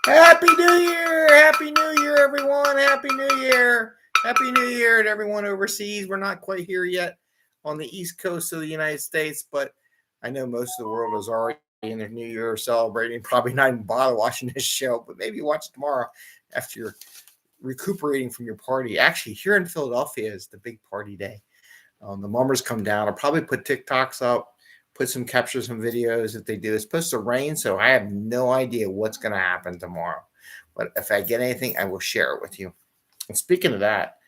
Happy New Year! Happy New Year, everyone! Happy New Year! Happy New Year to everyone overseas. We're not quite here yet on the East Coast of the United States, but I know most of the world is already in their New Year celebrating. Probably not even bother watching this show, but maybe watch it tomorrow after you're recuperating from your party. Actually, here in Philadelphia is the big party day. The mummers come down. I'll probably put TikToks up, capture some videos if they do. It's supposed to rain, so I have no idea what's going to happen tomorrow. But if I get anything, I will share it with you. And speaking of that,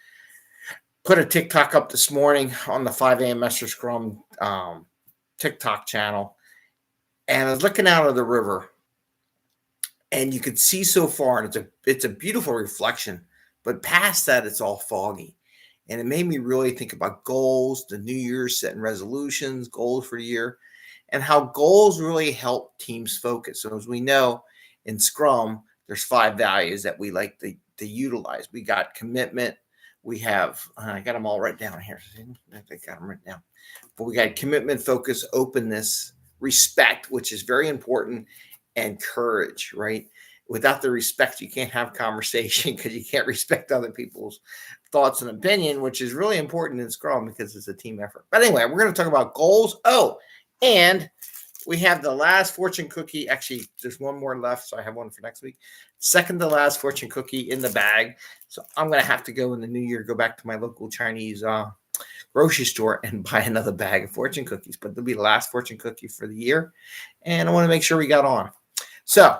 put a TikTok up this morning on the 5 a.m. Mester Scrum TikTok channel, and I was looking out of the river, and you could see so far, and it's a beautiful reflection. But past that, it's all foggy. And it made me really think about goals, the New Year's, setting resolutions, goals for the year, and how goals really help teams focus. So as we know in Scrum, there's 5 values that we like to utilize. We got commitment. We have, I got them all right down here. I got them right down. But we got commitment, focus, openness, respect, which is very important, and courage, right? Without the respect, you can't have conversation because you can't respect other people's thoughts and opinion, which is really important in Scrum because it's a team effort. But anyway, we're going to talk about goals. Oh, and we have the last fortune cookie. Actually, there's one more left, so I have one for next week. Second to last fortune cookie in the bag. So I'm going to have to go in the new year, go back to my local Chinese grocery store and buy another bag of fortune cookies. But it'll be the last fortune cookie for the year. And I want to make sure we got on. So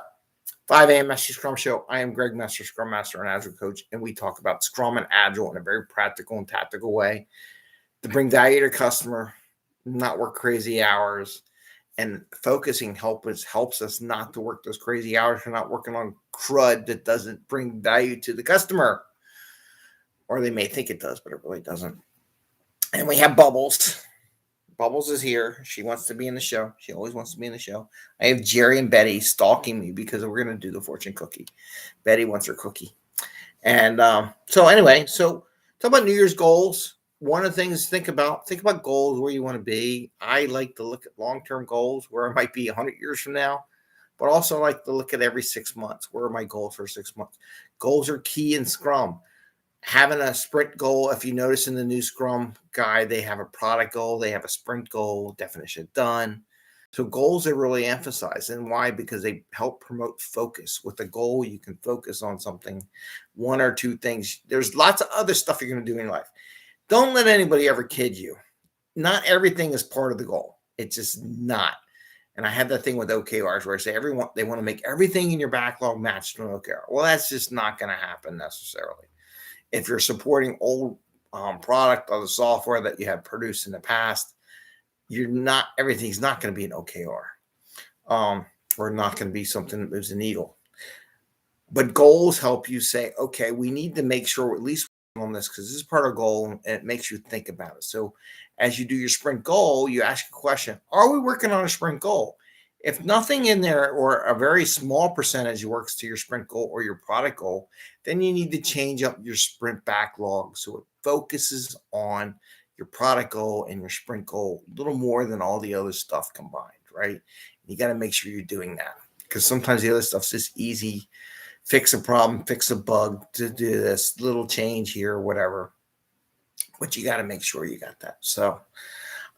5 a.m. Mester Scrum Show. I am Greg Mester, Scrum Master and Agile Coach, and we talk about Scrum and Agile in a very practical and tactical way to bring value to customer, not work crazy hours, and focusing helps us not to work those crazy hours. We're not working on crud that doesn't bring value to the customer, or they may think it does, but it really doesn't. And we have Bubbles. Bubbles is here. She wants to be in the show. She always wants to be in the show. I have Jerry and Betty stalking me because we're going to do the fortune cookie. Betty wants her cookie. And so talk about New Year's goals. One of the things think about goals, where you want to be. I like to look at long-term goals, where I might be 100 years from now, but also like to look at every 6 months. Where are my goals for 6 months? Goals are key in Scrum. Having a sprint goal, if you notice in the new Scrum guide, they have a product goal, they have a sprint goal, definition done. So goals are really emphasized. And why? Because they help promote focus. With a goal, you can focus on something, 1 or 2 things. There's lots of other stuff you're going to do in your life. Don't let anybody ever kid you. Not everything is part of the goal. It's just not. And I have that thing with OKRs where I say they want to make everything in your backlog match to an OKR. Well, that's just not going to happen necessarily. If you're supporting old product or the software that you have produced in the past, everything's not going to be an OKR, or not going to be something that moves the needle. But goals help you say, okay, we need to make sure we're at least on this, because this is part of goal, and it makes you think about it. So as you do your sprint goal, you ask a question: are we working on a sprint goal? If nothing in there, or a very small percentage works to your sprint goal or your product goal, then you need to change up your sprint backlog so it focuses on your product goal and your sprint goal a little more than all the other stuff combined, right? You got to make sure you're doing that, because sometimes the other stuff's just easy. Fix a problem, fix a bug, to do this little change here or whatever. But you got to make sure you got that. So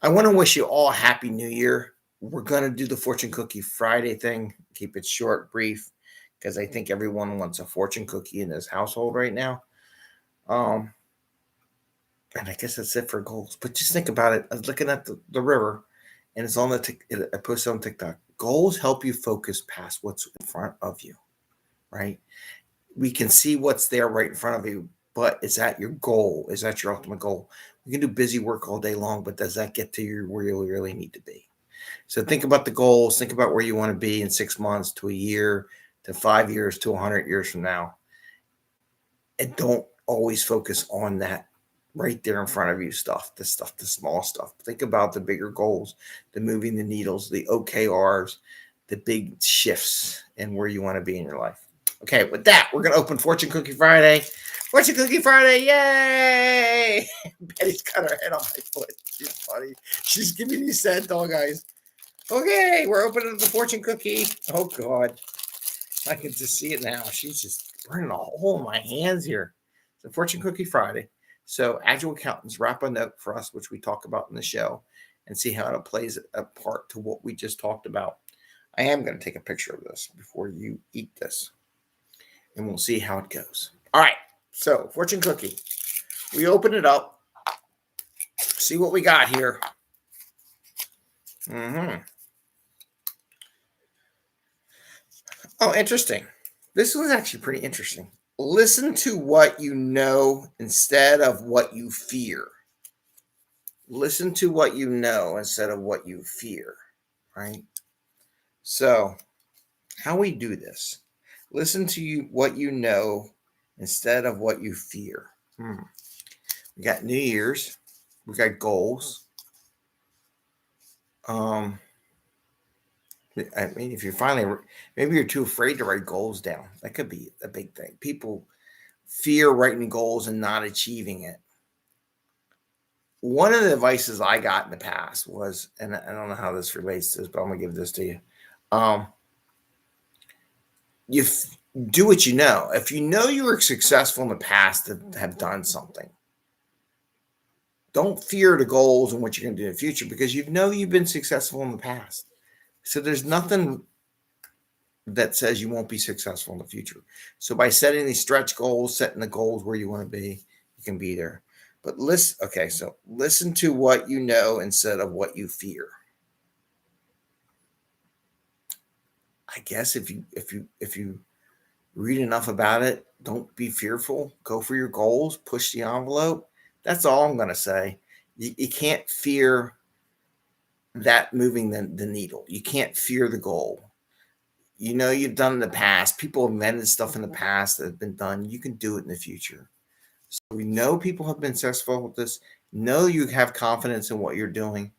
I want to wish you all a happy new year. We're going to do the fortune cookie Friday thing. Keep it short, brief, because I think everyone wants a fortune cookie in this household right now. And I guess that's it for goals. But just think about it. I was looking at the river, and it's on I posted on TikTok. Goals help you focus past what's in front of you, right? We can see what's there right in front of you, but is that your goal? Is that your ultimate goal? We can do busy work all day long, but does that get to where you really need to be? So think about the goals. Think about where you want to be in 6 months to a year to 5 years to 100 years from now. And don't always focus on that right there in front of you the small stuff. Think about the bigger goals, the moving the needles, the OKRs, the big shifts, and where you want to be in your life. Okay, with that, we're going to open Fortune Cookie Friday. Fortune Cookie Friday, yay! Betty's got her head on my foot. She's funny. She's giving me sad dog eyes. Okay, we're opening the fortune cookie. Oh, God. I can just see it now. She's just burning a hole in my hands here. It's a Fortune Cookie Friday. So Agile Accountants, wrap a note for us, which we talk about in the show, and see how it plays a part to what we just talked about. I am going to take a picture of this before you eat this, and we'll see how it goes. All right. So Fortune Cookie. We open it up. See what we got here. Oh, interesting. This was actually pretty interesting. Listen to what you know instead of what you fear. Listen to what you know instead of what you fear, right? So, how we do this? Listen to what you know instead of what you fear. We got New Year's. We got goals. I mean, if you're maybe you're too afraid to write goals down. That could be a big thing. People fear writing goals and not achieving it. One of the advices I got in the past was, and I don't know how this relates to this, but I'm gonna give this to you. You do what you know. If you know you were successful in the past to have done something, don't fear the goals and what you're going to do in the future, because you know you've been successful in the past. So there's nothing that says you won't be successful in the future. So by setting these stretch goals, setting the goals where you want to be, you can be there. But listen to what you know instead of what you fear. I guess if you read enough about it, don't be fearful. Go for your goals. Push the envelope. That's all I'm going to say. You can't fear that moving the needle. You can't fear the goal. You know you've done in the past. People have invented stuff in the past that have been done. You can do it in the future. So we know people have been successful with this. Know you have confidence in what you're doing.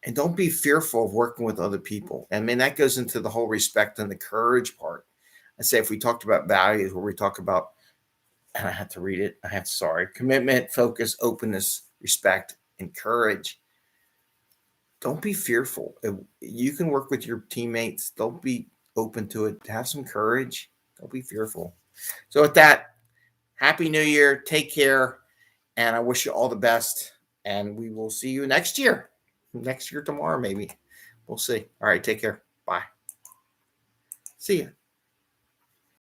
And don't be fearful of working with other people. I mean, that goes into the whole respect and the courage part. I say if we talked about values, where we talk about, and I have to read it. Commitment, focus, openness, respect, and courage. Don't be fearful. You can work with your teammates. Don't be open to it. Have some courage. Don't be fearful. So with that, Happy New Year. Take care. And I wish you all the best. And we will see you next year. Next year tomorrow, maybe. We'll see. All right. Take care. Bye. See ya.